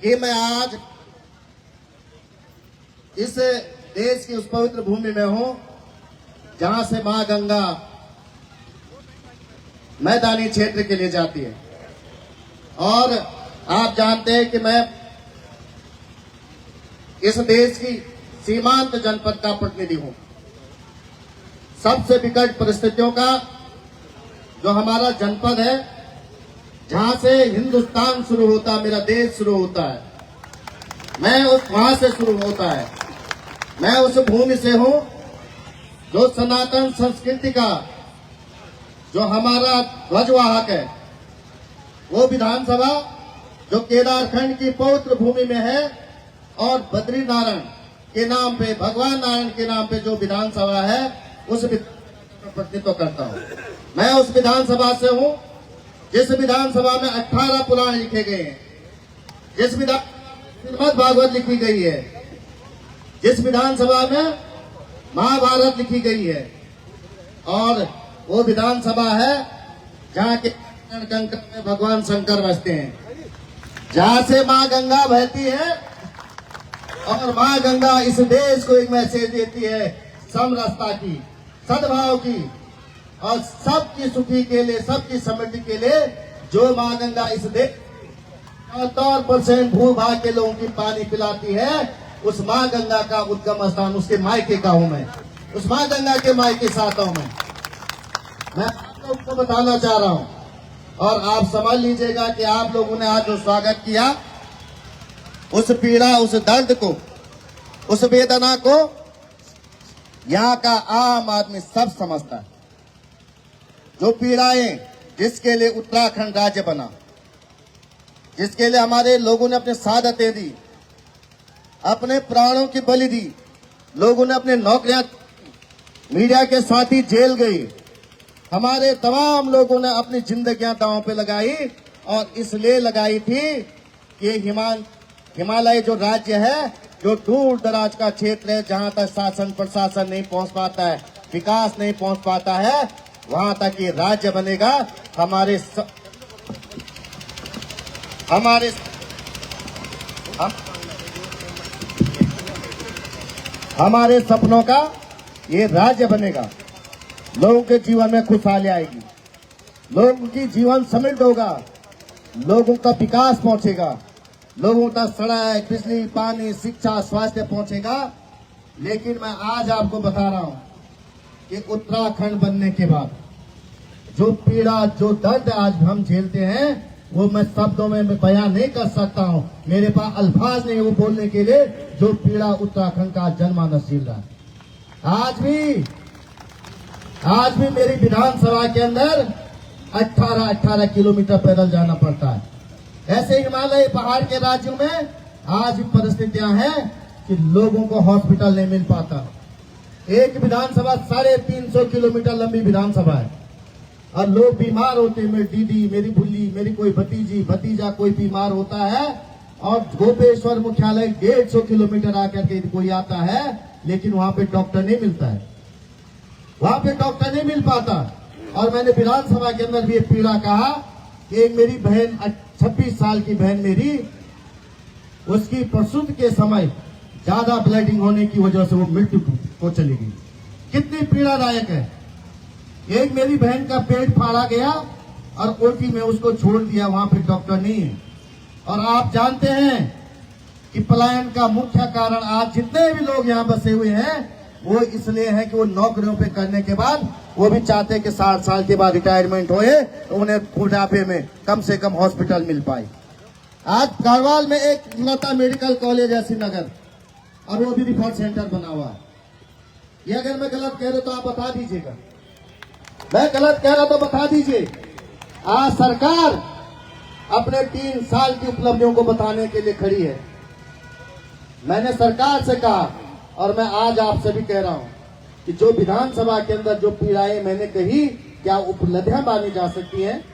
कि मैं आज इस देश की उस पवित्र भूमि में हूं जहां से मां गंगा मैदानी क्षेत्र के लिए जाती है। और आप जानते हैं कि मैं इस देश की सीमांत जनपद का प्रतिनिधि हूं। सबसे विकट परिस्थितियों का जो हमारा जनपद है, जहां से हिंदुस्तान शुरू होता है, मेरा देश शुरू होता है, मैं वहां से शुरू होता है। मैं उस भूमि से हूं जो सनातन संस्कृति का जो हमारा ध्वजवाहक है, वो विधानसभा जो केदारखंड की पवित्र भूमि में है और बद्रीनारायण के नाम पे, भगवान नारायण के नाम पे जो विधानसभा है, उस प्रतिनिधित्व करता हूं। मैं उस विधानसभा से हूं जिस विधानसभा में 18 पुराण लिखे गए हैं, जिस श्रीमद् भागवत लिखी गई है, जिस विधानसभा में महाभारत लिखी गई है, और वो विधानसभा है जहाँ के कंकर में भगवान शंकर बसते हैं, जहाँ से माँ गंगा बहती है। और माँ गंगा इस देश को एक मैसेज देती है समरसता की, सद्भाव की, और सबकी सुखी के लिए, सबकी समृद्धि के लिए। जो माँ गंगा इस देश 74% भूभाग के लोगों की पानी पिलाती है, उस माँ गंगा का उद्गम स्थान, उसके मायके का हूं मैं, उस माँ गंगा के मायके साथ हूं मैं आप लोग को बताना चाह रहा हूं। और आप समझ लीजिएगा कि आप लोगों ने आज जो स्वागत किया, उस पीड़ा, उस दर्द को, उस वेदना को यहाँ का आम आदमी सब समझता है। जो पीड़ाएं जिसके लिए उत्तराखंड राज्य बना, जिसके लिए हमारे लोगों ने अपने शहादतें दी, अपने प्राणों की बलि दी, लोगों ने अपने नौकरियां, मीडिया के साथी जेल गई, हमारे तमाम लोगों ने अपनी जिंदगियां दांव पे लगाई। और इसलिए लगाई थी कि हिमालय जो राज्य है, जो दूर दराज का क्षेत्र है, जहां तक शासन प्रशासन नहीं पहुंच पाता है, विकास नहीं पहुंच पाता है, वहां तक ये राज्य बनेगा। हमारे सपनों का ये राज्य बनेगा। लोगों के जीवन में खुशहाली आएगी, लोगों की जीवन समृद्ध होगा, लोगों का विकास पहुंचेगा, लोगों तक सड़क, बिजली, पानी, शिक्षा, स्वास्थ्य पहुंचेगा। लेकिन मैं आज आपको बता रहा हूं कि उत्तराखंड बनने के बाद जो पीड़ा, जो दर्द आज हम झेलते हैं, वो मैं शब्दों में बयान नहीं कर सकता हूं। मेरे पास अल्फाज नहीं वो बोलने के लिए, जो पीड़ा उत्तराखंड का जनमानस झेल रहा है। आज भी मेरी विधानसभा के अंदर 18 किलोमीटर पैदल जाना पड़ता है। ऐसे हिमालय पहाड़ के राज्यों में आज भी परिस्थितियां हैं कि लोगों को हॉस्पिटल नहीं मिल पाता। एक विधानसभा 350 किलोमीटर लंबी विधानसभा है, और लोग बीमार होते हैं। मेरी दीदी, मेरी भुल्ली, मेरी कोई भतीजी, भतीजा कोई बीमार होता है, और गोपेश्वर मुख्यालय 150 किलोमीटर आकर के कोई आता है, लेकिन वहां पे डॉक्टर नहीं मिलता है, वहां पे डॉक्टर नहीं मिल पाता। और मैंने विधानसभा के अंदर भी एक पीड़ा कहा कि एक मेरी बहन, 26 साल की बहन मेरी, उसकी प्रसूत के समय ज्यादा ब्लीडिंग होने की वजह से वो मृत्यु को चली गई। कितनी पीड़ादायक है। एक मेरी बहन का पेट फाड़ा गया और ओटी में उसको छोड़ दिया, वहां पे डॉक्टर नहीं है। और आप जानते हैं कि पलायन का मुख्य कारण आज जितने भी लोग यहाँ बसे हुए हैं, वो इसलिए है कि वो नौकरियों पे करने के बाद वो भी चाहते हैं कि 60 साल के बाद रिटायरमेंट होए तो उन्हें बुढ़ापे में कम से कम हॉस्पिटल मिल पाए। आज गढ़वाल में एक लता मेडिकल कॉलेज है, श्रीनगर, और वो भी रिफर सेंटर बना हुआ है। ये अगर मैं गलत कह रहा तो आप बता दीजिएगा, मैं गलत कह रहा तो बता दीजिए। आज सरकार अपने 3 साल की उपलब्धियों को बताने के लिए खड़ी है। मैंने सरकार से कहा, और मैं आज आपसे भी कह रहा हूं कि जो विधानसभा के अंदर जो पीड़ाएं मैंने कही, क्या उपलब्धियां मानी जा सकती हैं?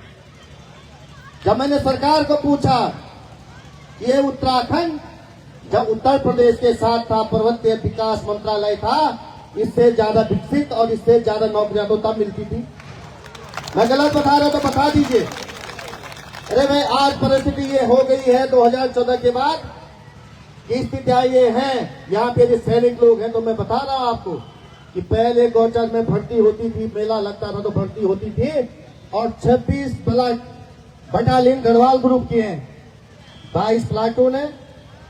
जब मैंने सरकार को पूछा, ये उत्तराखंड जब उत्तर प्रदेश के साथ था, पर्वतीय विकास मंत्रालय था, इससे ज्यादा विकसित और इससे ज्यादा नौकरियां तो तब मिलती थी। मैं गलत बता रहा तो बता दीजिए। अरे भाई आज परिस्थिति ये हो गई है 2014 के बाद की स्थितियां ये हैं। यहाँ पे जो सैनिक लोग हैं तो मैं बता रहा हूँ आपको कि पहले गौचर में भर्ती होती थी, मेला लगता था तो भर्ती होती थी और 26 बटालियन गढ़वाल ग्रुप की हैं, 22 प्लाटून है,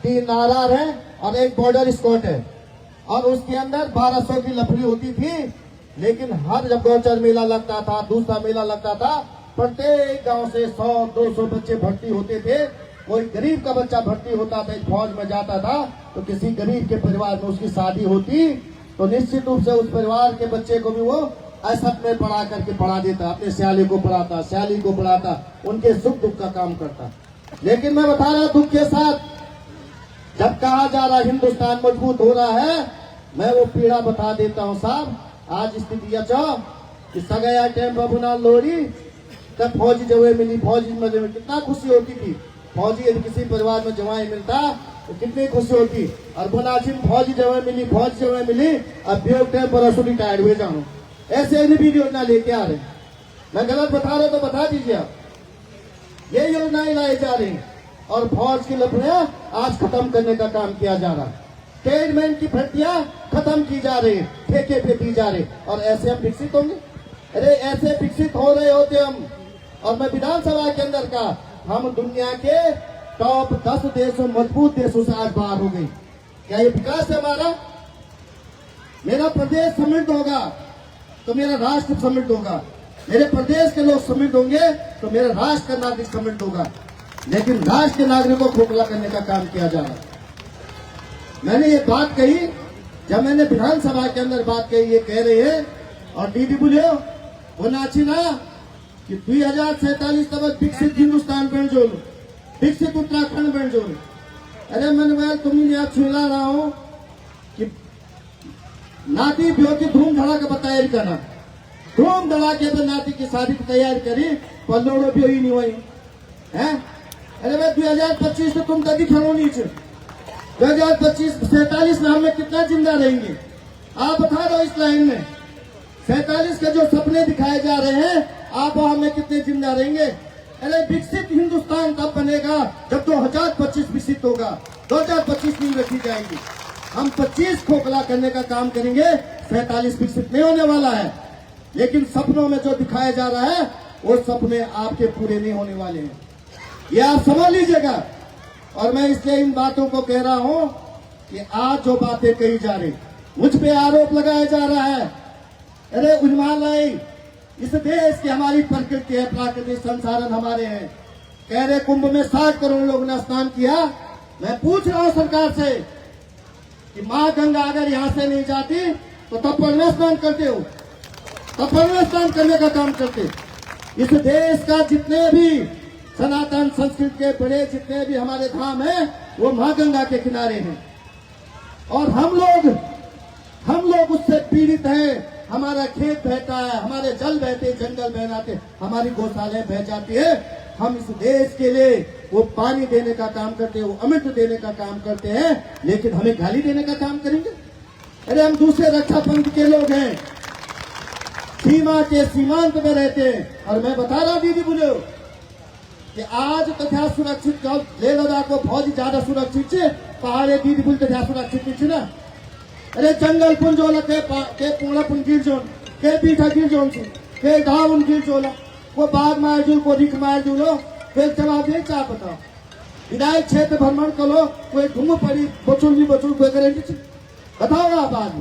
3 आरआर है और 1 बॉर्डर स्क्वाड है और उसके अंदर 1200 की लफड़ी होती थी। लेकिन हर जब गौचर मेला लगता था, दूसरा मेला लगता था, प्रत्येक गांव से 100-200 बच्चे भर्ती होते थे। कोई गरीब का बच्चा भर्ती होता था, फौज में जाता था तो किसी गरीब के परिवार में उसकी शादी होती तो निश्चित रूप से उस परिवार के बच्चे को भी वो ऐसट में पढ़ा करके पढ़ा देता, अपने स्याली को पढ़ाता, स्याली को पढ़ाता, उनके सुख दुख का काम करता। लेकिन मैं बता रहा दुख के साथ जब कहा जा रहा हिंदुस्तान मजबूत हो रहा है, मैं वो पीड़ा बता देता हूँ साहब। आज स्थिति यह कि सगया टाइम बबुना लोरी तब फौजी जवाई मिली, फौजी में कितना खुशी होती थी। फौजी यदि किसी परिवार में जवाई मिलता तो कितनी खुशी होती। और बोनाचिन फौजी जवाई मिली, फौजी जवाई मिली, अब बेव टाइम पर असुरी टायर हुए जानो, ऐसे भी योजना लेके आ रहे। मैं गलत बता रहा तो बता दीजिए आप। ये योजनाएं लाई जा रही और फौज की लफड़ियां आज खत्म करने का काम किया जा रहा है। ट्रेडमैन की भर्तियां खत्म की जा रही, ठेके पे दी जा रही और ऐसे हम विकसित होंगे। अरे ऐसे विकसित हो रहे होते हम। और मैं विधानसभा के अंदर का हम दुनिया के टॉप 10 देशों, मजबूत देशों से आज बाहर हो गई। क्या ये विकास है हमारा? मेरा प्रदेश समृद्ध होगा तो मेरा राष्ट्र समृद्ध होगा, मेरे प्रदेश के लोग समृद्ध होंगे तो मेरा राष्ट्र का नागरिक समृद्ध होगा। लेकिन राष्ट्र के नागरिकों को खोखला करने का काम किया जा रहा है। मैंने ये बात कही, जब मैंने विधानसभा के अंदर बात कही, ये कह रहे हैं और दीदी बोलियो वो नाचिना कि 2047 तक विकसित हिंदुस्तान बन जो, विकसित उत्तराखंड बन जो। अरे मैंने तुम यहाँ सुना रहा हूं कि नाती ब्योह की धूम धड़ाका तैयारी करना, धूम धड़ाके पर नाती की शादी की तैयारी करी, पल्लोड़ो ब्योह ही नहीं हुई है। अरे भाई 2025 तो तुम कभी खड़ो नीचे, 2025-47 में हमें कितना जिंदा रहेंगे आप बता दो। इस लाइन में 47 के जो सपने दिखाए जा रहे हैं, आप हमें कितने जिंदा रहेंगे? अरे विकसित हिंदुस्तान तब बनेगा जब 2025 विकसित होगा। 2025 नहीं रखी जाएगी। हम 25 खोखला करने का काम करेंगे, 47 विकसित नहीं होने वाला है। लेकिन सपनों में जो दिखाया जा रहा है वो सपने आपके पूरे नहीं होने वाले हैं, ये आप समझ लीजिएगा। और मैं इसलिए इन बातों को कह रहा हूं कि आज जो बातें कही जा रही, मुझ पे आरोप लगाया जा रहा है। अरे हिमालय इस देश की हमारी प्रकृति है, प्राकृतिक संसाधन हमारे हैं। कह रहे कुंभ में 60 करोड़ लोगों ने स्नान किया। मैं पूछ रहा हूं सरकार से कि मां गंगा अगर यहां से नहीं जाती तो तब पर स्नान करते हो, तब पर स्नान करने का काम करते। इस देश का जितने भी सनातन संस्कृति के बड़े जितने भी हमारे धाम हैं वो मां गंगा के किनारे हैं और हम लोग उससे पीड़ित हैं। हमारा खेत बहता है, हमारे जल बहते, जंगल बह जाते, हमारी गौशालाएं बह जाती है। हम इस देश के लिए वो पानी देने का काम करते हैं, वो अमृत देने का काम करते हैं, लेकिन हमें गाली देने का काम करेंगे। अरे हम दूसरे रक्षा पंथ के लोग हैं, सीमा के सीमांत में रहते हैं। और मैं बता रहा दीदी बोलो कि आज तथा सुरक्षित ले लद्दाख को फौजी ज्यादा सुरक्षित है, पहाड़े दीदी बोल तथा सुरक्षित है ना। अरे जंगल पुंजोला के पूर्ण पुन गिर जोन के पीठा गिर जोन से के धावन गिर जोला को बाग मार जो को रिख मार जो लो फिर जवाब दे चाह बताओ। विधायक क्षेत्र भ्रमण करो, कोई घूम पड़ी बचुल कोई करेंगे बताओ आप आज।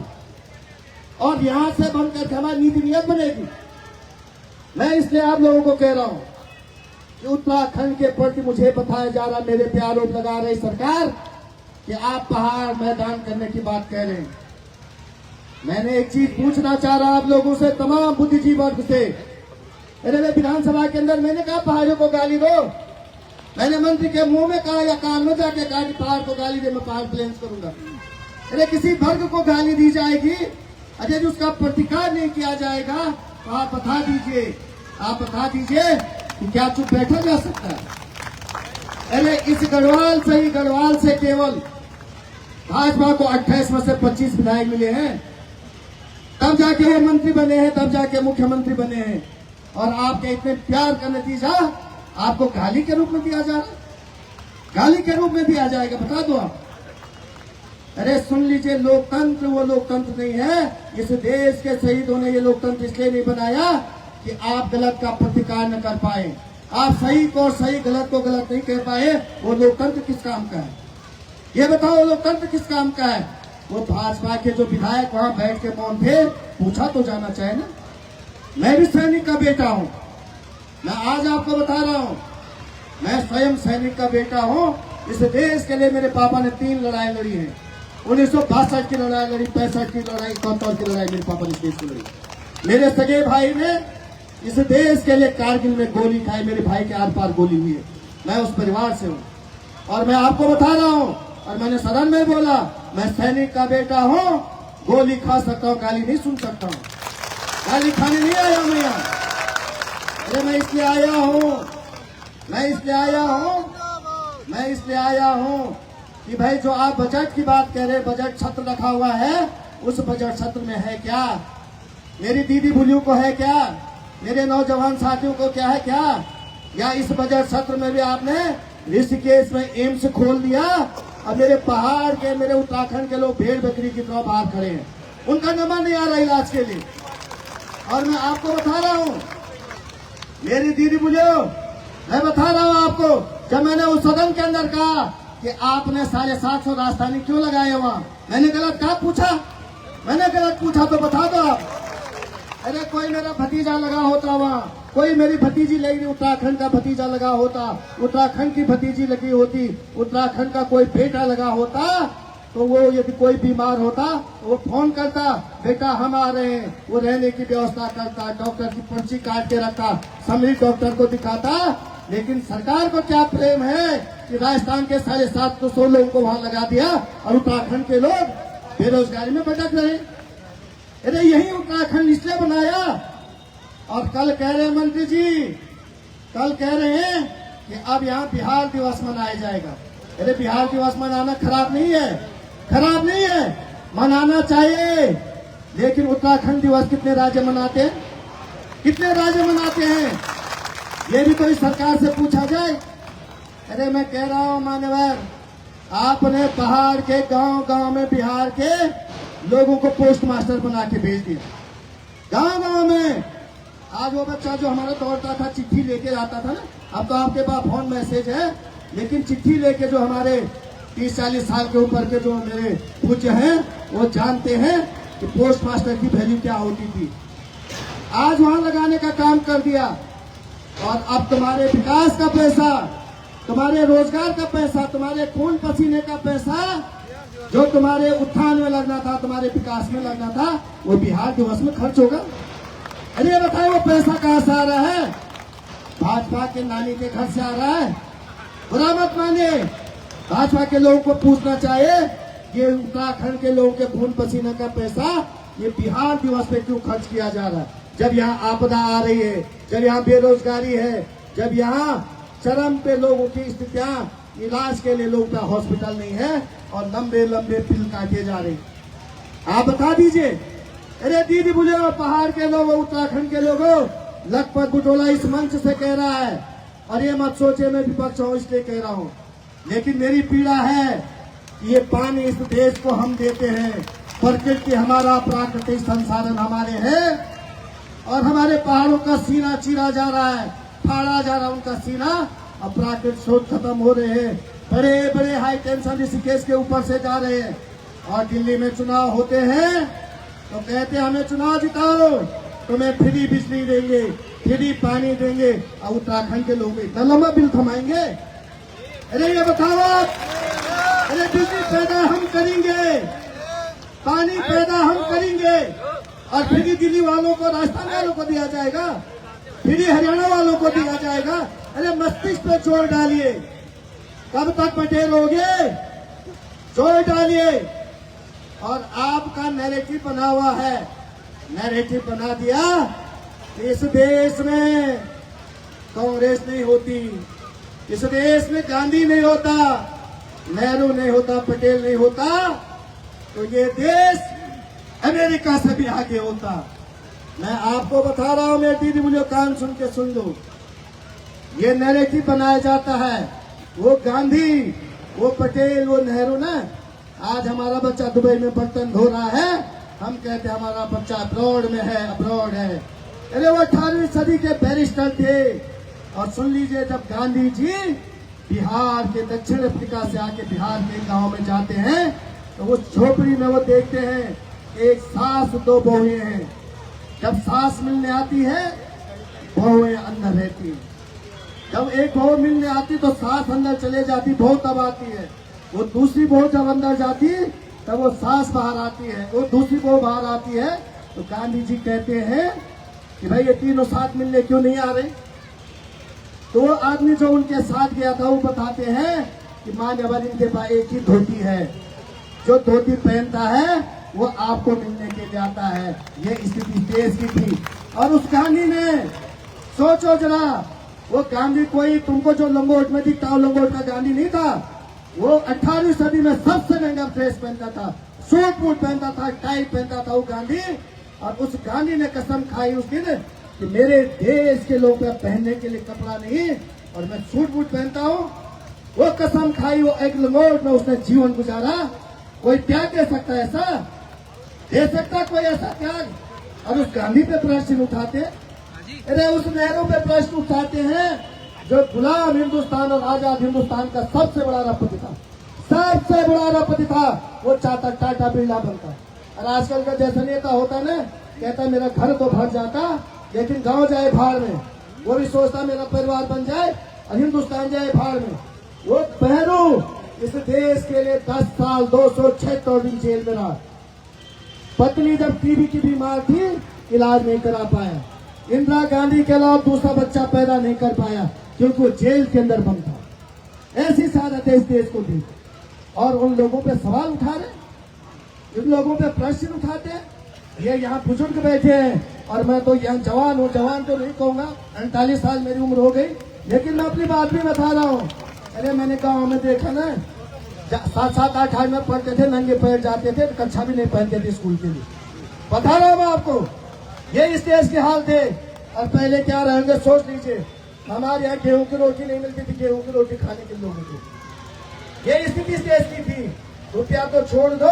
और यहाँ से बनकर हमारी नीति नियत बनेगी। मैं इसलिए आप लोगों को कह रहा हूँ कि उत्तराखंड के प्रति मुझे बताया जा रहा, मेरे पे आरोप लगा रही सरकार कि आप पहाड़ मैदान करने की बात कह रहे हैं। मैंने एक चीज पूछना चाह रहा आप लोगों से, तमाम बुद्धिजीवी वर्ग से। अरे विधानसभा के अंदर मैंने कहा पहाड़ों को गाली दो, मैंने मंत्री के मुंह में कहा या कान में जाके कहा कि पहाड़ को गाली दे, मैं पहाड़ प्लेन्स करूंगा। अरे किसी वर्ग को गाली दी जाएगी, अरे उसका प्रतिकार नहीं किया जाएगा तो आप बता दीजिए कि क्या चुप बैठा जा सकता है? अरे इस गढ़वाल से केवल भाजपा को 28 में से 25 विधायक मिले हैं, तब जाके वो मंत्री बने हैं, तब जाके मुख्यमंत्री बने हैं। और आपके इतने प्यार का नतीजा आपको गाली के रूप में दिया जा रहा है, गाली के रूप में दिया जाएगा, बता दो आप। अरे सुन लीजिए, लोकतंत्र वो लोकतंत्र नहीं है। इस देश के शहीदों ने ये लोकतंत्र इसलिए नहीं बनाया कि आप गलत का प्रतिकार न कर पाए, आप सही को सही, गलत को गलत नहीं कह पाए। वो लोकतंत्र किस काम का है, ये बताओ, लोकतंत्र किस काम का है? वो भाजपा के जो विधायक वहां बैठ के मौन थे, पूछा तो जाना चाहिए ना। मैं भी सैनिक का बेटा हूं, मैं आज आपको बता रहा हूं, मैं स्वयं सैनिक का बेटा हूं। इस देश के लिए मेरे पापा ने 3 लड़ाई लड़ी है। 1962 की लड़ाई लड़ी, 65 की लड़ाई, 71 की लड़ाई मेरे पापा ने इस देश को लड़ी। मेरे सगे भाई ने इस देश के लिए कारगिल में गोली खाई, मेरे भाई के आर पार गोली हुई है। मैं उस परिवार से हूँ और मैं आपको बता रहा हूँ, और मैंने सदन में बोला, मैं सैनिक का बेटा हूँ, गोली खा सकता हूँ, गाली नहीं सुन सकता हूँ। गाली खाने नहीं आया मैं यहाँ। अरे मैं इसलिए आया हूँ, मैं इसलिए आया हूँ कि भाई जो आप बजट की बात कह रहे, बजट सत्र रखा हुआ है, उस बजट सत्र में है क्या? मेरी दीदी बुलियों को है क्या? मेरे नौजवान साथियों को क्या है क्या? या इस बजट सत्र में भी आपने ऋषिकेश में एम्स खोल दिया और मेरे पहाड़ के, मेरे उत्तराखंड के लोग भेड़ बकरी की तरह बाहर खड़े हैं, उनका नंबर नहीं आ रहा इलाज के लिए। और मैं आपको बता रहा हूँ, मेरी दीदी बुलियो, मैं बता रहा हूँ आपको, जब मैंने उस सदन के अंदर कहा कि आपने 750 राजधानी क्यों लगाए वहां, मैंने गलत कहा, पूछा, मैंने गलत पूछा तो बता दो आप। अरे कोई मेरा भतीजा लगा होता वहाँ, कोई मेरी भतीजी लगी, उत्तराखंड का भतीजा लगा होता, उत्तराखंड की भतीजी लगी होती, उत्तराखंड का कोई बेटा लगा होता, तो वो यदि कोई बीमार होता तो वो फोन करता, बेटा हम आ रहे हैं, वो रहने की व्यवस्था करता, डॉक्टर की पर्ची काट के रखता, सम्मिलित डॉक्टर को दिखाता। लेकिन सरकार को क्या प्रेम है कि राजस्थान के 750 लोगों को वहां लगा दिया और उत्तराखंड के लोग बेरोजगारी में भटक रहे। अरे यही उत्तराखंड इसलिए बनाया। और कल कह रहे हैं मंत्री जी, कल कह रहे हैं कि अब यहाँ बिहार दिवस मनाया जाएगा। अरे बिहार दिवस मनाना खराब नहीं है, खराब नहीं है, मनाना चाहिए। लेकिन उत्तराखंड दिवस कितने राज्य मनाते हैं, कितने राज्य मनाते हैं, ये भी कोई सरकार से पूछा जाए। अरे मैं कह रहा हूँ मान्यवर, आपने पहाड़ के गांव-गांव में बिहार के लोगों को पोस्ट मास्टर बना के भेज दिया, गांव-गांव में। आज वो बच्चा जो हमारा दौड़ता था, चिट्ठी लेके आता था ना, अब तो आपके पास फोन मैसेज है, लेकिन चिट्ठी लेके जो हमारे 30-40 साल के ऊपर के जो मेरे पूज्य हैं, वो जानते हैं कि पोस्ट मास्टर की वैल्यू क्या होती थी। आज वहां लगाने का काम कर दिया और अब तुम्हारे विकास का पैसा, तुम्हारे रोजगार का पैसा, तुम्हारे खून पसीने का पैसा जो तुम्हारे उत्थान में लगना था, तुम्हारे विकास में लगना था, वो बिहार दिवस में खर्च होगा। अरे बताए वो पैसा कहां से आ रहा है? भाजपा के नानी के घर से आ रहा है। बुरा मत मानिए, भाजपा के लोगों को पूछना चाहिए, ये उत्तराखंड के लोगों के खून पसीने का पैसा ये बिहार दिवस पे क्यों खर्च किया जा रहा है? जब यहाँ आपदा आ रही है, जब यहाँ बेरोजगारी है, जब यहाँ चरम पे लोगों की स्थितियां, इलाज के लिए लोगों का हॉस्पिटल नहीं है और लंबे लंबे बिल काटे जा रहे हैं। आप बता दीजिए। अरे दीदी बुजुर्ग, पहाड़ के लोगों, उत्तराखंड के लोगों, लखपत बुटोला इस मंच से कह रहा है, और ये मत सोचे मैं विपक्ष हूं इसलिए कह रहा हूं, लेकिन मेरी पीड़ा है कि ये पानी इस देश को हम देते हैं, प्रकृति हमारा, प्राकृतिक संसाधन हमारे हैं, और हमारे पहाड़ों का सीना चीरा जा रहा है, फाड़ा जा रहा है उनका सीना। अब प्राकृतिक स्रोत खत्म हो रहे हैं, बड़े बड़े हाई टेंशन ऋषिकेश के ऊपर से जा रहे हैं, और दिल्ली में चुनाव होते हैं तो कहते हैं हमें चुनाव जिताओ, तुम्हें फ्री बिजली देंगे, फ्री पानी देंगे, और उत्तराखंड के लोग इतना लंबा बिल थमाएंगे। अरे ये बताओ आप, अरे बिजली पैदा हम करेंगे, पानी पैदा हम करेंगे, और फ्री दिल्ली वालों को, राजस्थान वालों को दिया जाएगा, फ्री हरियाणा वालों को दिया जाएगा। अरे मस्तिष्क पे जोर डालिए, कब तक पटेल होगे? जोर डालिए। और आपका नैरेटिव बना हुआ है, नैरेटिव बना दिया, इस देश में कांग्रेस नहीं होती, इस देश में गांधी नहीं होता, नेहरू नहीं होता, पटेल नहीं होता, तो ये देश अमेरिका से भी आगे होता। मैं आपको बता रहा हूं, मेरी दीदी मुझे कान सुन के सुन लो, ये नैरेटिव बनाया जाता है। वो गांधी, वो पटेल, वो नेहरू ना, आज हमारा बच्चा दुबई में बर्तन धो रहा है, हम कहते हैं हमारा बच्चा अब्रॉड में है, अब्रॉड है। अरे वो 18वीं सदी के बैरिस्टर थे। और सुन लीजिए, जब गांधी जी बिहार के, दक्षिण अफ्रीका से आके बिहार के गांव में जाते हैं तो वो झोपड़ी में वो देखते हैं एक सास, दो बहुएं हैं। जब सास मिलने आती है, बहुएं अंदर रहती है। जब एक बहू मिलने आती तो सास अंदर चले जाती, बहू तब आती है। वो दूसरी बहू जब अंदर जाती तब वो सास बाहर आती है, वो दूसरी बहू बाहर आती है। तो गांधी जी कहते हैं कि भाई ये तीनों साथ मिलने क्यों नहीं आ रहे। तो वो आदमी जो उनके साथ गया था वो बताते हैं कि मान्यवर इनके पास एक ही धोती है, जो धोती पहनता है वो आपको मिलने के लिए आता है। ये स्थिति देश की थी। और उस गांधी ने, सोचो जरा, वो गांधी कोई तुमको जो लंगोट में दिखता है लंगोट का गांधी नहीं था। वो 18वीं सदी में सबसे महंगा ड्रेस पहनता था, सूट बूट पहनता था, टाई पहनता था वो गांधी। और उस गांधी ने कसम खाई उस दिन कि मेरे देश के लोग पहनने के लिए कपड़ा नहीं और मैं सूट बूट पहनता हूँ। वो कसम खाई, वो एक लंगोट में उसने जीवन गुजारा। कोई त्याग दे सकता है ऐसा? दे सकता कोई ऐसा त्याग? और उस गांधी पे प्रश्न उठाते, अरे उस नेहरू पे प्रश्न उठाते हैं जो गुलाम हिंदुस्तान और आजाद हिंदुस्तान का सबसे बड़ा राष्ट्रपति था, सबसे बड़ा राष्ट्रपति था। वो चाहता टाटा बिरला बनता। और आजकल का जैसा नेता होता ना, कहता मेरा घर तो भर जाता लेकिन गांव जाए भाड़ में। वो भी सोचता मेरा परिवार बन जाए और हिंदुस्तान जाए भाड़ में। वो बहरू इस देश के लिए 10 साल 276 दिन जेल में रहा। पत्नी जब टीबी की बीमार थी, इलाज नहीं करा पाया। इंदिरा गांधी के अलावा दूसरा बच्चा पैदा नहीं कर पाया क्योंकि वो जेल के अंदर बंद था। ऐसी सादत है इस देश को दी। और उन लोगों पे सवाल उठा रहे, इन लोगों पे प्रश्न उठाते हैं। ये यहाँ बुजुर्ग बैठे हैं और मैं तो यहाँ जवान हूँ, जवान तो नहीं कहूंगा, 39 साल मेरी उम्र हो गई, लेकिन मैं अपनी बात भी बता रहा हूँ। अरे मैंने गाँव में देखा ना, 7-7, 8 में पढ़ते थे, नंगे पैर जाते थे, कक्षा भी नहीं पहनते थे स्कूल के लिए। बता रहा हूँ मैं आपको, ये इस देश के हाल थे। और पहले क्या रहेंगे सोच लीजिए। हमारे यहाँ गेहूं की रोटी नहीं मिलती थी, गेहूं की रोटी खाने के लोगों को। ये स्थिति इस देश की थी। रुपया तो छोड़ दो,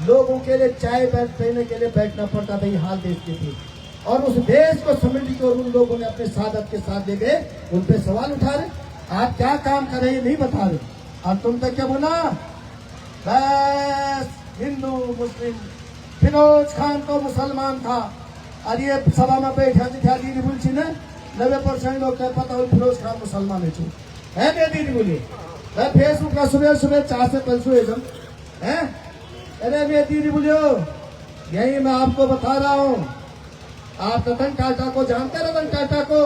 लोगों के लिए चाय पीने के लिए बैठना पड़ता था। ये हाल देश की थी। और उस देश को समृद्धि को उन लोगों ने अपने सादत के साथ ले गए। उन पे सवाल उठा रहे, आप क्या काम कर रहे हैं नहीं बता रहे। और तुम तक क्या बोला, बस हिंदू मुस्लिम। फिरोज खान तो मुसलमान था। और ये सभा में बैठा दीदी बोलची ना, 90% लोग क्या पता हो फिरोज खान मुसलमान है क्या दीदी बोलिए। मैं फेसबुक का सुबह सुबह 4 से 5 है। अरे मैं दीदी बोलियो, यही मैं आपको बता रहा हूँ। आप रतन टाटा को जानते, रतन टाटा को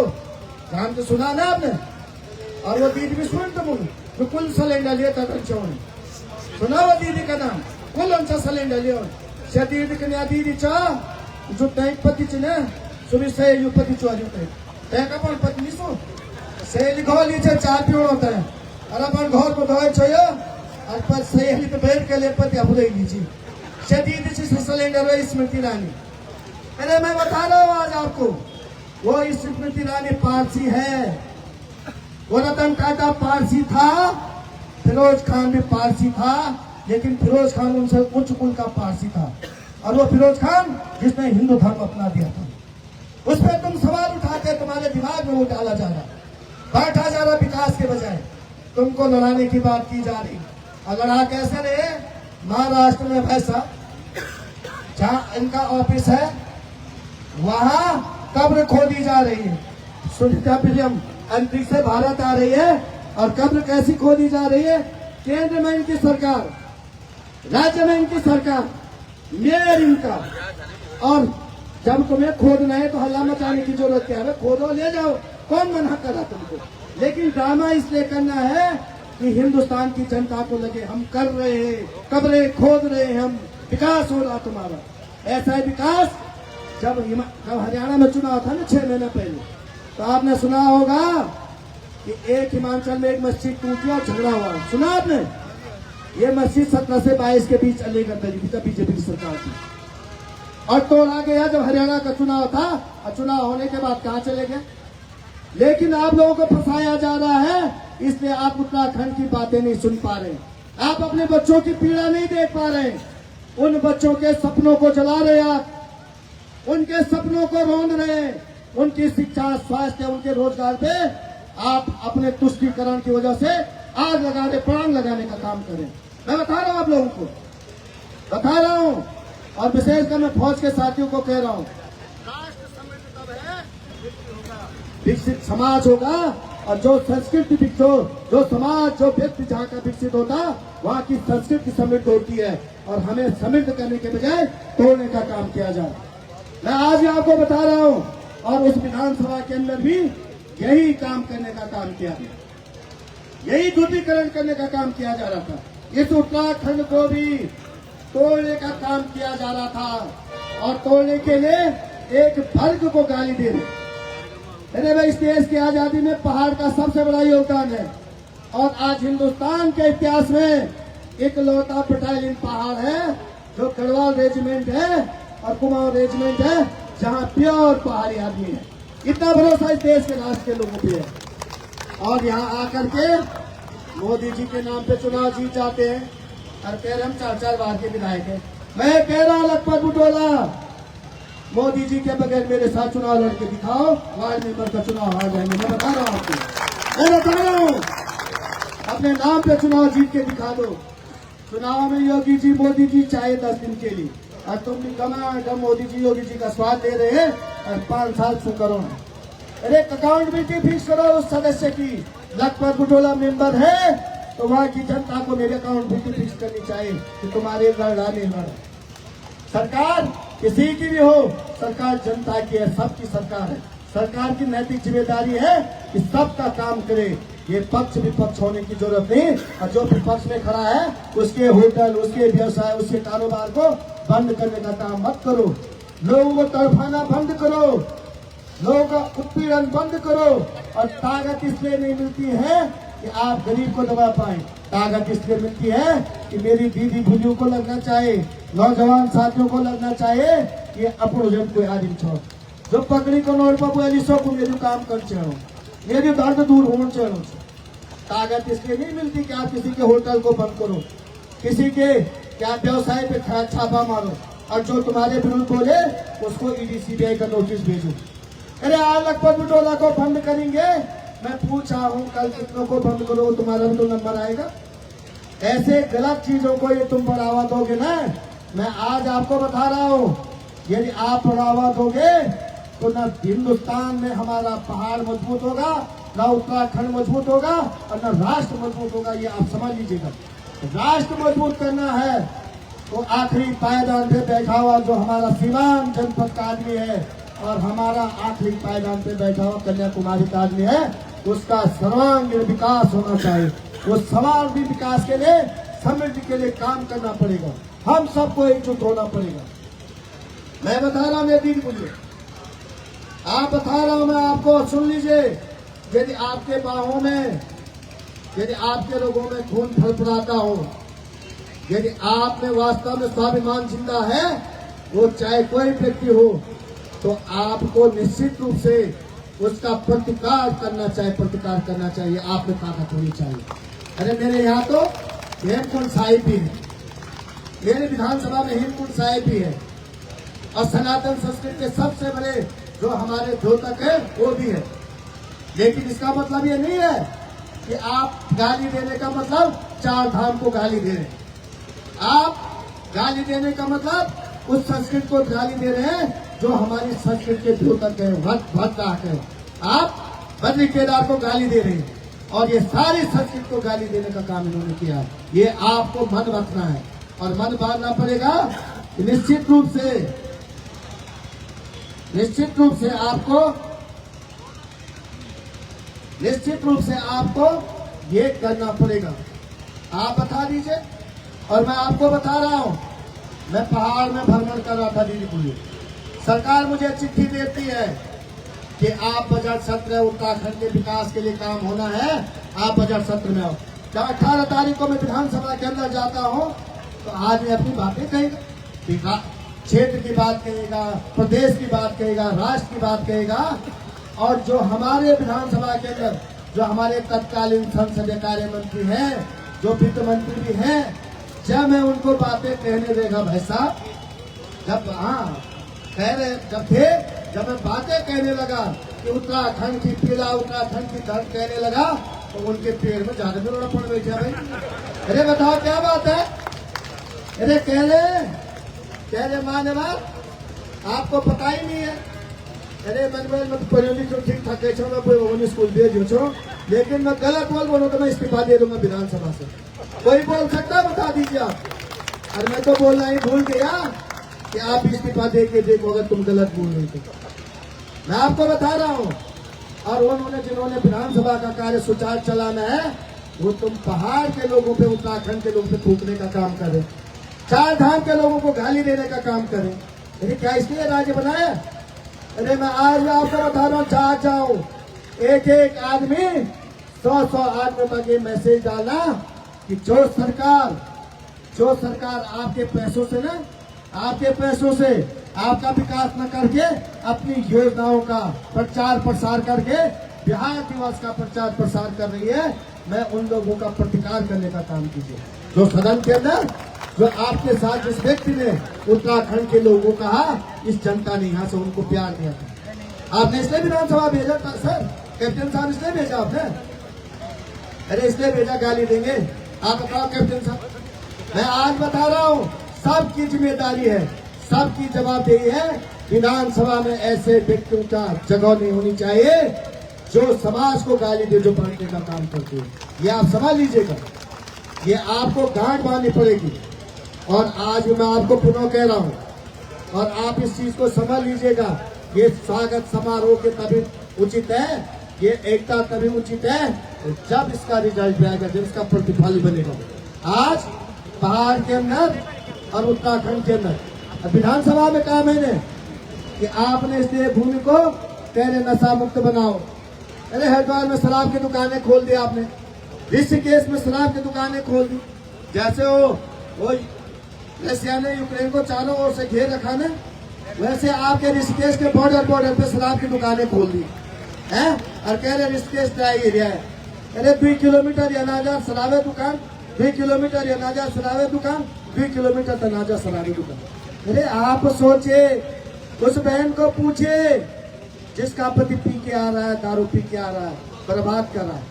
जानते, सुना ना आपने। और वो दीदी भी सुन तो कुल सिलेंडर लिया था सुना वो दीदी का नाम, कुल उनसा सिलेंडर लिया दीदी कन्या दीदी चाह जो टैंक पति चने सुबह से युपति चुआरी होते टैंक अपन पत्नी सो से लिखो लीजिए 4 पीड़ होता है। और अपन घर को धोए छोयो और पर सही पे बैठ के ले पति अब ले लीजिए से दीदी से सिलेंडर है स्मृति ईरानी। अरे मैं बता रहा हूँ आज आपको, वो स्मृति ईरानी पारसी है। वो रतन टाटा पारसी था, फिरोज खान भी पारसी था, लेकिन फिरोज खान उनसे उच्च कुल का पारसी था। और वो फिरोज खान जिसने हिंदू धर्म अपना दिया था। उस पर तुम सवाल उठाते, तुम्हारे दिमाग में वो डाला जा रहा, बांटा जा रहा विकास के बजाय तुमको लड़ाने की बात की जा रही। और लड़ा कैसे रहे, महाराष्ट्र में वैसा जहाँ इनका ऑफिस है वहां कब्र खोदी जा रही है। सुनीता विलियम अंतरिक्ष से भारत आ रही है और कब्र कैसी खोदी जा रही है। केंद्र में इनकी सरकार, राज्य में इनकी सरकार, मेयर इनका। और जब तुम्हें खोदना है तो हल्ला मचाने की जरूरत क्या है, खोदो ले जाओ, कौन मना कर रहा तुमको। लेकिन ड्रामा इसलिए करना है कि हिंदुस्तान की जनता को लगे हम कर रहे हैं, कब्रें खोद रहे हैं, हम विकास हो रहा तुम्हारा। ऐसा है विकास। जब हरियाणा में चुनाव था ना 6 महीने पहले, तो आपने सुना होगा कि एक हिमाचल में एक मस्जिद टूटी और झगड़ा हुआ, सुना आपने। ये मस्जिद 17 से 22 के बीच अलीगढ़ में बीजेपी की सरकार थी और तोड़ा गया जब हरियाणा का चुनाव था। और चुनाव होने के बाद कहाँ चले गए, लेकिन आप लोगों को फंसाया जा रहा है, इसलिए आप उत्तराखंड की बातें नहीं सुन पा रहे, आप अपने बच्चों की पीड़ा नहीं देख पा रहे, उन बच्चों के सपनों को जला रहे, आप उनके सपनों को रोंद रहे, उनकी शिक्षा, स्वास्थ्य, उनके रोजगार पे आप अपने तुष्टीकरण की वजह से आग लगाने, प्राण लगाने का काम करें। मैं बता रहा हूं, आप लोगों को बता रहा हूं, और विशेषकर मैं फौज के साथियों को कह रहा हूं, राष्ट्र समृद्ध तब है विकसित समाज होगा, और जो संस्कृति जो समाज, जो व्यक्ति जहाँ का विकसित होता, वहाँ की संस्कृति समृद्ध होती है, और हमें समृद्ध करने के बजाय तोड़ने का काम किया जाए। मैं आज भी आपको बता रहा हूँ, और उस विधानसभा के अंदर भी यही काम करने का काम किया गया, यही ध्रुवीकरण करने का काम किया जा रहा था। इस उत्तराखंड को भी तोड़ने का काम किया जा रहा था, और तोड़ने के लिए एक वर्ग को गाली दे रहे। अरे भाई, इस देश की आजादी में पहाड़ का सबसे बड़ा योगदान है, और आज हिंदुस्तान के इतिहास में इकलौता बटालियन पहाड़ है जो गढ़वाल रेजिमेंट है और कुमाऊं रेजिमेंट है, जहां प्योर पहाड़ी आदमी है। इतना भरोसा इस देश के राष्ट्र के लोगों पे है, और यहाँ आकर के मोदी जी के नाम पे चुनाव जीत जाते हैं, और कह रहे हम 4-4 बार के विधायक हैं। मैं कह रहा हूं, लखपत बुटोला, मोदी जी के बगैर मेरे साथ चुनाव लड़के दिखाओ, वार्ड मेंबर का चुनाव हार जाएंगे। मैं बता रहा हूं आपको, मैं बता रहा हूं, अपने नाम पे चुनाव जीत के दिखा दो। चुनाव में योगी जी, मोदी जी चाहे 10 दिन के लिए, और तुम भी गमा मोदी जी, योगी जी का स्वाद ले रहे हैं, और 5 साल शू करो। अरे अकाउंटेबिलिटी फिक्स करो उस सदस्य की। लखपत बुटोला मेंबर है तो वहाँ की जनता को मेरे अकाउंटेबिलिटी फिक्स करनी चाहिए कि तुम्हारे लड़ा। सरकार किसी की भी हो, सरकार जनता की है, सबकी सरकार है। सरकार की नैतिक जिम्मेदारी है कि सबका काम करे। ये पक्ष विपक्ष होने की जरूरत नहीं, और जो विपक्ष में खड़ा है उसके होटल, उसके व्यवसाय, उसके कारोबार को बंद करने का काम मत करो। लोगों को तड़फाना बंद करो, लोगों का उत्पीड़न बंद करो। और ताकत इसलिए नहीं मिलती है कि आप गरीब को दबा पाए, ताकत इसलिए मिलती है कि मेरी दीदी भूलियों को लगना चाहिए, नौजवान साथियों को लगना चाहिए कि अपन जन कोई आदमी छो जो पकड़ी को नोट पर एलिसो को मेरे काम कर चढ़ो, मेरी दर्द दूर होना चढ़ो। ताकत इसलिए नहीं मिलती कि आप किसी के होटल को बंद करो, किसी के क्या व्यवसाय पे छापा मारो, और जो तुम्हारे विरुद्ध बोले उसको ईडी सीबीआई का नोटिस भेजो। अरे आज लखपत बुटोला को बंद करेंगे, मैं पूछा हूँ कल कितनों को बंद करो, तुम्हारा भी तो नंबर आएगा। ऐसे गलत चीजों को ये तुम बढ़ावा दोगे ना, मैं आज आपको बता रहा हूँ, यदि आप बढ़ावा दोगे तो न हिंदुस्तान में हमारा पहाड़ मजबूत होगा, न उत्तराखंड मजबूत होगा, और न राष्ट्र मजबूत होगा। ये आप समझ लीजिएगा। राष्ट्र मजबूत करना है तो आखिरी पायदान पे बैठा हुआ जो हमारा सीमांत जनपद का आदमी है, और हमारा आखिरी पायदान पे बैठा हुआ कन्याकुमारी का आदमी है, उसका सर्वांगीण विकास होना चाहिए। उस सर्वांगीण विकास के लिए, समृद्धि के लिए काम करना पड़ेगा। हम सबको एकजुट होना पड़ेगा। मैं बता रहा हूँ, मेरे दीदी बोलिए, आप बता रहा हूँ मैं आपको, सुन लीजिए। यदि आपके बाहों में, यदि आपके लोगों में खून फड़फड़ाता हो, यदि आप में वास्तव में स्वाभिमान जिंदा है, वो चाहे कोई व्यक्ति हो, तो आपको निश्चित रूप से उसका प्रतिकार करना चाहिए, आप में ताकत होनी चाहिए। अरे मेरे यहाँ तो हेमकुंड साहिब भी है, मेरे विधानसभा में हेमकुंड साहिब भी है, और सनातन संस्कृति के सबसे बड़े जो हमारे द्योतक है वो भी है। लेकिन इसका मतलब ये नहीं है कि आप गाली देने का मतलब 4 धाम को गाली दे रहे हैं। आप गाली देने का मतलब उस संस्कृति को गाली दे रहे हैं जो हमारी संस्कृति के द्योतक है, भक्त है। आप बद्री केदार को गाली दे रहे हैं, और ये सारी संस्कृति को गाली देने का काम इन्होंने किया। ये आपको मन रखना है, और मन बांधना पड़ेगा। निश्चित रूप से आपको ये करना पड़ेगा। आप बता दीजिए, और मैं आपको बता रहा हूँ, मैं पहाड़ में भ्रमण कर रहा था दीदी पुलिस, सरकार मुझे चिट्ठी देती है कि आप बजट सत्र, उत्तराखंड के विकास के लिए काम होना है, आप बजट सत्र में आओ। जब 18 तारीख को मैं विधानसभा के अंदर जाता हूँ तो आदमी अपनी बातें कहेगा, क्षेत्र की बात कहेगा, प्रदेश की बात कहेगा, राष्ट्र की बात कहेगा, और जो हमारे विधानसभा के अंदर जो हमारे तत्कालीन संसदीय कार्य मंत्री हैं, जो वित्त मंत्री भी हैं, जब मैं उनको बातें कहने देगा भाई साहब, जब मैं बातें कहने लगा कि उत्तराखंड की पीड़ा, उत्तराखंड की दर्द कहने लगा, तो उनके पेड़ में जाने में रोड़ा पड़ बैठा भाई। अरे बताओ क्या बात है? अरे कह रहे माने बात आपको पता ही नहीं है। अरे मैं पढ़ी तो ठीक ठाक है, मैं स्कूल भेजो छो, लेकिन मैं गलत बोल तो मैं इस्तीफा दे दूंगा विधानसभा से। कोई बोल सकता है? बता दीजिए आप। और मैं तो बोलना ही भूल गया कि आप इस्तीफा दे के देखो अगर तुम गलत बोल रहे तो। मैं आपको बता रहा हूँ। और उन्होंने जिन्होंने विधानसभा का कार्य सुचारू चलाना है, वो तुम पहाड़ के लोगों पे, उत्तराखंड के लोगों पे थूकने का काम करें, चार धाम के लोगों को गाली देने का काम करें। अरे क्या इसलिए राज्य बनाया? अरे मैं आज आपको बता रहा हूँ, चाह जाओ एक एक आदमी 100 आदमी तक ये मैसेज डालना कि जो सरकार आपके पैसों से ना, आपके पैसों से आपका विकास न करके अपनी योजनाओं का प्रचार प्रसार करके बिहार दिवस का प्रचार प्रसार कर रही है, मैं उन लोगों का प्रतिकार करने का काम कीजिए। जो सदन के अंदर जो आपके साथ जिस व्यक्ति ने उत्तराखंड के लोगों को कहा, इस जनता ने यहाँ से उनको प्यार दिया था। आपने इसलिए विधानसभा भेजा था सर, कैप्टन साहब इसलिए भेजा आपने? अरे इसलिए भेजा गाली देंगे? आप बताओ कैप्टन साहब। मैं आज बता रहा हूँ, सबकी जिम्मेदारी है, सबकी जवाबदेही है। विधानसभा में ऐसे व्यक्तियों का जगह नहीं होनी चाहिए जो समाज को गाली दे, जो बांटने का काम करते हैं। ये आप समझ लीजिएगा, ये आपको गांठ बांधनी पड़ेगी। और आज मैं आपको पुनः कह रहा हूँ, और आप इस चीज को समझ लीजिएगा, ये स्वागत समारोह के तभी उचित है, ये एकता तभी उचित है जब इसका रिजल्ट आएगा, जब इसका प्रतिफल बनेगा। आज पहाड़ के अंदर और उत्तराखंड के अंदर विधानसभा में कहा मैंने कि आपने इसलिए भूमि को पहले नशा मुक्त बनाओ। अरे हरिद्वार में शराब की दुकानें खोल दी आपने, ऋषिकेश में शराब की दुकानें खोल दी। जैसे वो रशिया ने यूक्रेन को चारों ओर से घेर रखा ना, वैसे आपके ऋषिकेश के बॉर्डर पे शराब की दुकानें खोल दी है। और कह रहे ऋषिकेश ड्राई एरिया है। अरे 2 किलोमीटर या नाजा शराबे दुकान, 2 किलोमीटर या नाजा शराबे दुकान, 2 किलोमीटर तनाजा शराबी दुकान। अरे आप सोचे, उस बहन को पूछे जिसका पति पी के आ रहा है, दारू पी के आ रहा है, बर्बाद कर रहा है।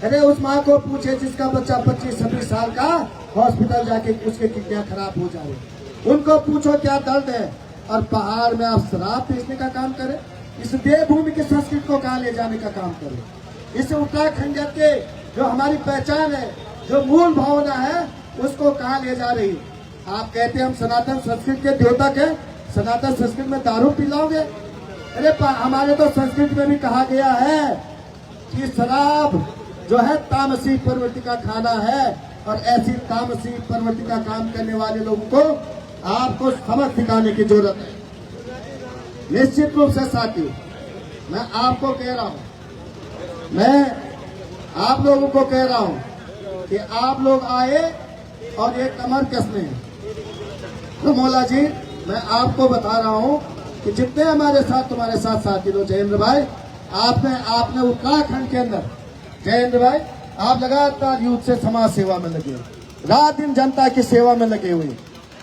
अरे उस माँ को पूछे जिसका बच्चा 25-26 साल का हॉस्पिटल जाके उसके किडनियां खराब हो जा रही, उनको पूछो क्या दर्द है। और पहाड़ में आप शराब पीसने का काम करें, इस देवभूमि की संस्कृति को कहाँ ले जाने का काम करें। इस उत्तराखंड के जो हमारी पहचान है, जो मूल भावना है, उसको कहाँ ले जा रही। आप कहते हैं हम सनातन संस्कृति के द्योतक हैं, सनातन संस्कृति में दारू पिलाओगे। अरे हमारे तो संस्कृति में भी कहा गया है कि शराब जो है तामसी प्रवृत्ति का खाना है, और ऐसी तामसी प्रवृत्ति का काम करने वाले लोगों को आपको सबक सिखाने की जरूरत है। निश्चित रूप से साथी, मैं आपको कह रहा हूं, मैं आप लोगों को कह रहा हूं कि आप लोग आए और एक कमर कसने। तो मौला जी, मैं आपको बता रहा हूं कि जितने हमारे साथ तुम्हारे साथ साथी लोग, जयेंद्र भाई, आपने उत्तराखंड के अंदर, जयेंद्र भाई आप लगातार यूथ से समाज सेवा में लगे, रात दिन जनता की सेवा में लगे हुए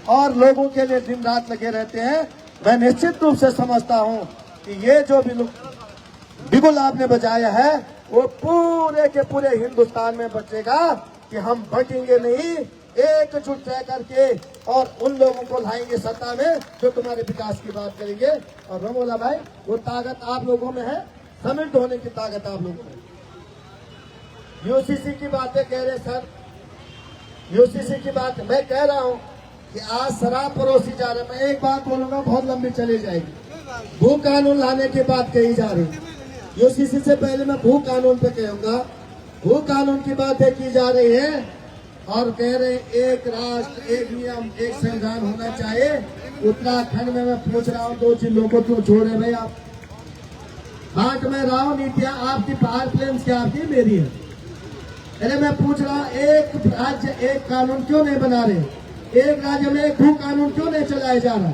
और लोगों के लिए दिन रात लगे रहते हैं। मैं निश्चित रूप से समझता हूं कि ये जो बिगुल आपने बजाया है, वो पूरे के पूरे हिंदुस्तान में बचेगा कि हम बटेंगे नहीं, एकजुट रह करके और उन लोगों को लाएंगे सत्ता में जो तुम्हारे विकास की बात करेंगे। और रमोला भाई, वो ताकत आप लोगों में है, सम्मिलित होने की ताकत आप लोगों में। यूसीसी की बातें कह रहे सर, यूसीसी की बात मैं कह रहा हूं कि आज शराब परोसी जा रहा है। मैं एक बात बोलूंगा, बहुत लंबी चली जाएगी। भू कानून लाने की बात कही जा रही है। यूसीसी से पहले मैं भू कानून पे कहूंगा, भू कानून की बातें की जा रही है और कह रहे एक राष्ट्र एक नियम एक संविधान होना चाहिए। उत्तराखंड में मैं पूछ रहा हूँ, 2 जिलों को क्यों छोड़े भाई आप? बांट में रहा हूँ, नीतियां आपकी, पहाड़ प्लेन्स क्या आपकी, मेरी है। अरे मैं पूछ रहा हूँ, एक राज्य एक कानून क्यों नहीं बना रहे? एक राज्य में एक भू कानून क्यों नहीं चलाया जा रहा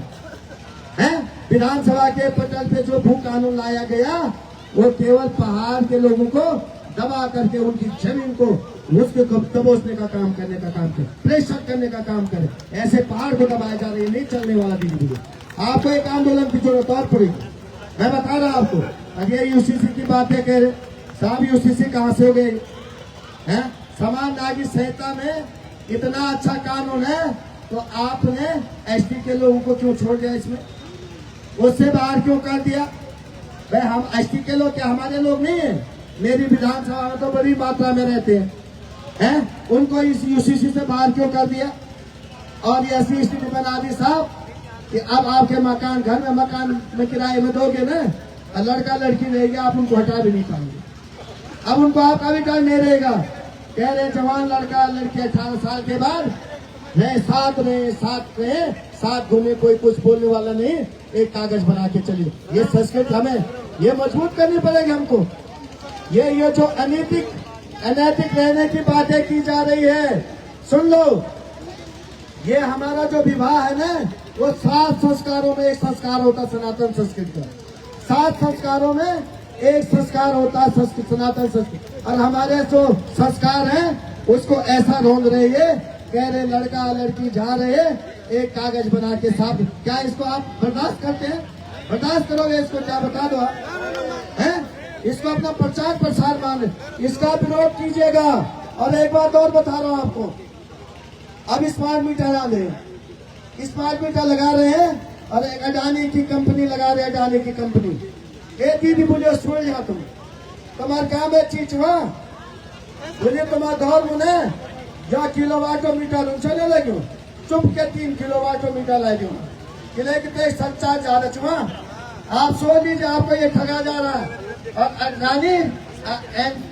है? विधानसभा के पटल पे जो भू कानून लाया गया वो केवल पहाड़ के लोगों को दबा करके उनकी जमीन को उसके दबोचने का काम करने का काम करे, प्रेशर करने का काम करे। ऐसे पहाड़ को दबाया जा रही है, नहीं चलने वाला दीदी। आपको एक आंदोलन की जरूरत और पड़ेगी। मैं बता रहा आपको, अब ये यूसीसी की बातें कह रहे साहब, यूसीसी कहाँ से हो गई है? समान नागरिक संहिता में इतना अच्छा कानून है तो आपने एसटी के लोगों को क्यों छोड़ दिया इसमें? उससे बाहर क्यों कर दिया? भाई हम एसटी के लोग क्या हमारे लोग नहीं है? मेरी विधानसभा में तो बड़ी मात्रा में रहते हैं, उनको इस यूसीसी से बाहर क्यों कर दिया? और ये ऐसी स्थिति बना दी साहब कि अब आपके मकान घर में मकान में किराए में दोगे ना, लड़का लड़की रहेगी, आप उनको हटा भी नहीं पाएंगे। अब उनको आपका भी डर नहीं रहेगा। कह रहे जवान लड़का लड़की 18 साल के बाद रहे साथ रहे साथ घूमे, कोई कुछ बोलने वाला नहीं, एक कागज बना के चलिए। ये संस्कृति हमें ये मजबूत करनी पड़ेगी हमको। ये जो अनैतिक रहने की बातें की जा रही है, सुन लो, ये हमारा जो विवाह है ना, वो 7 संस्कारों में एक संस्कार होता सनातन संस्कृति का। 7 संस्कारों में एक संस्कार होता सनातन संस्कृति, और हमारे जो संस्कार हैं उसको ऐसा रोंद रहे है। कह रहे लड़का लड़की जा रहे एक कागज बना के साथ। क्या इसको आप बर्दाश्त करते हैं? बर्दाश्त करोगे इसको? क्या बता दो आप हैं? इसको अपना प्रचार प्रसार मान, इसका विरोध कीजिएगा। और एक बात और बता रहा हूँ आपको, अब स्मार्ट मीटर आ रहे, स्मार्ट मीटर लगा रहे हैं और एक अडानी की कंपनी लगा रहे, अडानी की कंपनी। ए दीदी बोले सुन जा तुम्हारे काम है चीज हुआ बोले तुम्हारा दौर मुने या किलोवाटोमीटर चले लगे चुप के 3 किलोवाटोमीटर लगे किले के संचार जा रहे छुआ। आप सोच लीजिए आपको ये ठगा जा रहा है। और अडानी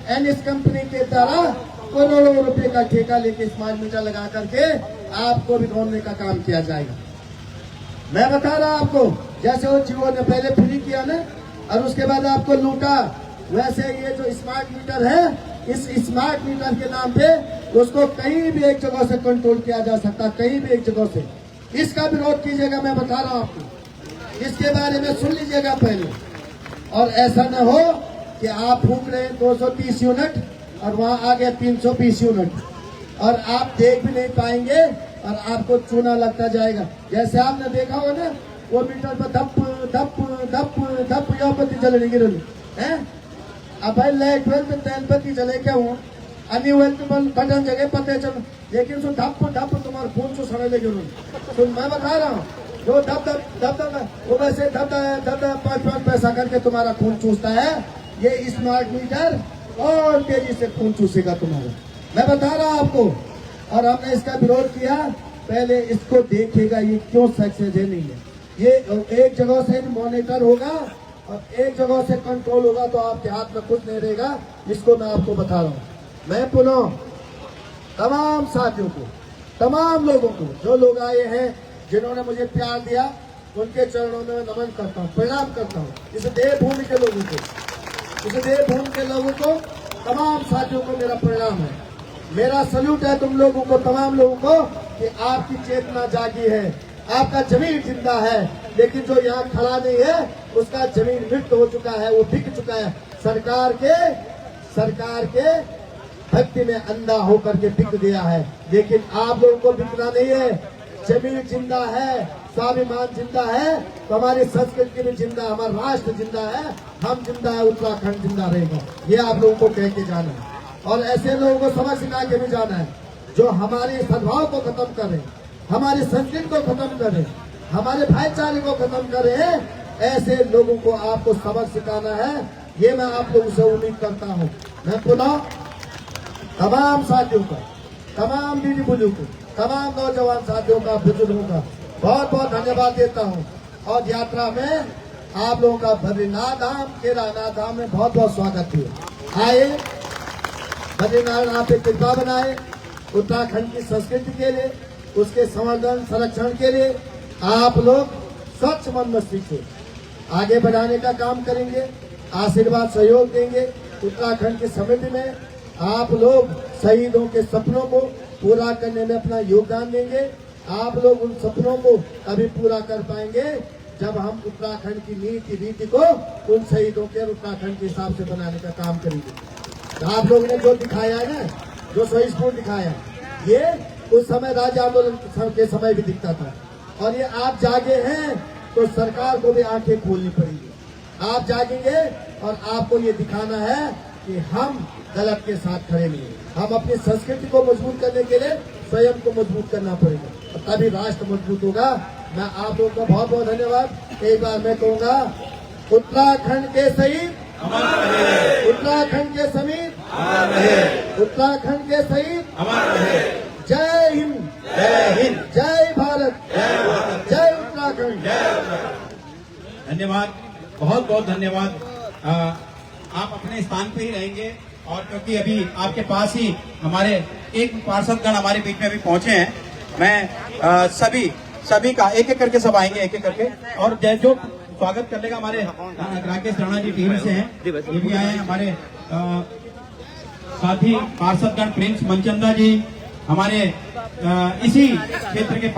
एनएस कंपनी के द्वारा करोड़ों रुपए का ठेका लेके स्मार्ट मीटर लगा करके आपको भी ढूंढने का काम किया जाएगा। मैं बता रहा आपको, जैसे वो जियो ने पहले फ्री किया ना और उसके बाद आपको लूटा, वैसे ये जो स्मार्ट मीटर है, इस स्मार्ट मीटर के नाम पे उसको कहीं भी एक जगह से कंट्रोल किया जा सकता, कहीं भी एक जगह से। इसका विरोध कीजिएगा, मैं बता रहा हूँ आपको, इसके बारे में सुन लीजिएगा पहले। और ऐसा न हो कि आप फूक रहे हैं 230 यूनिट और वहाँ आ गया 320 यूनिट और आप देख भी नहीं पाएंगे और आपको चूना लगता जाएगा। जैसे आपने देखा होगा ना, वो मीटर पर धप धप धप धप यहाँ पत्ती चलने गिरल है। अब भाई लाइट वेल तो तेल पत्ती चले क्या हुआ अन्य वेल तो बटन जगह पते चल, लेकिन सो धप धप तुम्हारे खून से सड़े लगे। तो मैं बता रहा हूँ, जो धप धप वो वैसे धप धप 5 पैसा करके तुम्हारा खून चूसता है। ये स्मार्ट मीटर और तेजी से खून चूसेगा तुम्हारा, मैं बता रहा हूँ आपको। और हमने इसका विरोध किया, पहले इसको देखिएगा ये क्यों सक्सेस है नहीं है। ये एक जगह से मॉनिटर होगा और एक जगह से कंट्रोल होगा तो आपके हाथ में कुछ नहीं रहेगा। इसको मैं आपको बता रहा हूँ। मैं पुनः तमाम साथियों को, तमाम लोगों को, जो लोग आए हैं जिन्होंने मुझे प्यार दिया, उनके चरणों में नमन करता हूँ, प्रणाम करता हूँ। इस देवभूमि के लोगों को, इस देवभूमि के लोगों को, तमाम साथियों को मेरा प्रणाम है, मेरा सल्यूट है तुम लोगों को, तमाम लोगों को, कि आपकी चेतना जागी है, आपका जमीन जिंदा है। लेकिन जो यहाँ खड़ा नहीं है उसका जमीन मृत हो चुका है, वो बिक चुका है। सरकार के भक्ति में अंधा होकर के बिक गया है। लेकिन आप लोगों को बिकना नहीं है, जमीन जिंदा है, स्वाभिमान जिंदा है, तो हमारी संस्कृति भी जिंदा, हमारा राष्ट्र जिंदा है, हम जिंदा है, उत्तराखंड जिंदा रहेगा। ये आप लोगों को कह के जाना है और ऐसे लोगों को समझ सिखा के भी जाना है जो हमारे सद्भाव को खत्म करें, हमारी संस्कृति को खत्म करें, हमारे भाईचारे को खत्म करें। ऐसे लोगों को आपको सबक सिखाना है, ये मैं आप लोगों से उम्मीद करता हूँ। मैं पुनः तमाम साथियों का, तमाम दीदी बुजुर्गों को, तमाम नौजवान साथियों का, बुजुर्गों का बहुत बहुत धन्यवाद देता हूँ। और यात्रा में आप लोगों का बद्रीनाथ धाम, केदारनाथ धाम में बहुत बहुत स्वागत है। आए बद्रीनाथ आप एक कृपा बनाए, उत्तराखंड की संस्कृति के लिए, उसके संवर्धन संरक्षण के लिए आप लोग स्वच्छ मन मस्तिष्क से आगे बढ़ाने का काम करेंगे, आशीर्वाद सहयोग देंगे। उत्तराखंड की समृद्धि में आप लोग शहीदों के सपनों को पूरा करने में अपना योगदान देंगे। आप लोग उन सपनों को तभी पूरा कर पाएंगे जब हम उत्तराखंड की नीति रीति को उन शहीदों के और उत्तराखंड के हिसाब से बनाने का काम करेंगे। तो आप लोगों ने जो दिखाया है ना, जो सहिष्णुता दिखाया, ये उस समय राज्य आंदोलन के समय भी दिखता था। और ये आप जागे हैं तो सरकार को भी आंखें खोलनी पड़ेगी। आप जागेंगे और आपको ये दिखाना है कि हम गलत के साथ खड़े नहीं हैं। हम अपनी संस्कृति को मजबूत करने के लिए स्वयं को मजबूत करना पड़ेगा, और तभी राष्ट्र मजबूत होगा। मैं आप लोगों का बहुत बहुत धन्यवाद। एक बार मैं कहूँगा, उत्तराखंड के शहीद अमर रहे, उत्तराखंड के समीर अमर रहे, उत्तराखंड के शहीद अमर रहे। जय हिंद, जय हिंद, जय भारत, जय भारत, जय उत्तराखंड। धन्यवाद, बहुत बहुत धन्यवाद। आप अपने स्थान पे ही रहेंगे, और क्योंकि अभी आपके पास ही हमारे एक पार्षदगण हमारे बीच में अभी पहुंचे हैं। मैं सभी का एक एक करके सब आएंगे, एक एक करके, और जो स्वागत करने का हमारे राकेश राणा जी टीम से हैं, ये भी आए हैं। हमारे साथी पार्षदगण प्रिंस मनचंदा जी, हमारे इसी क्षेत्र के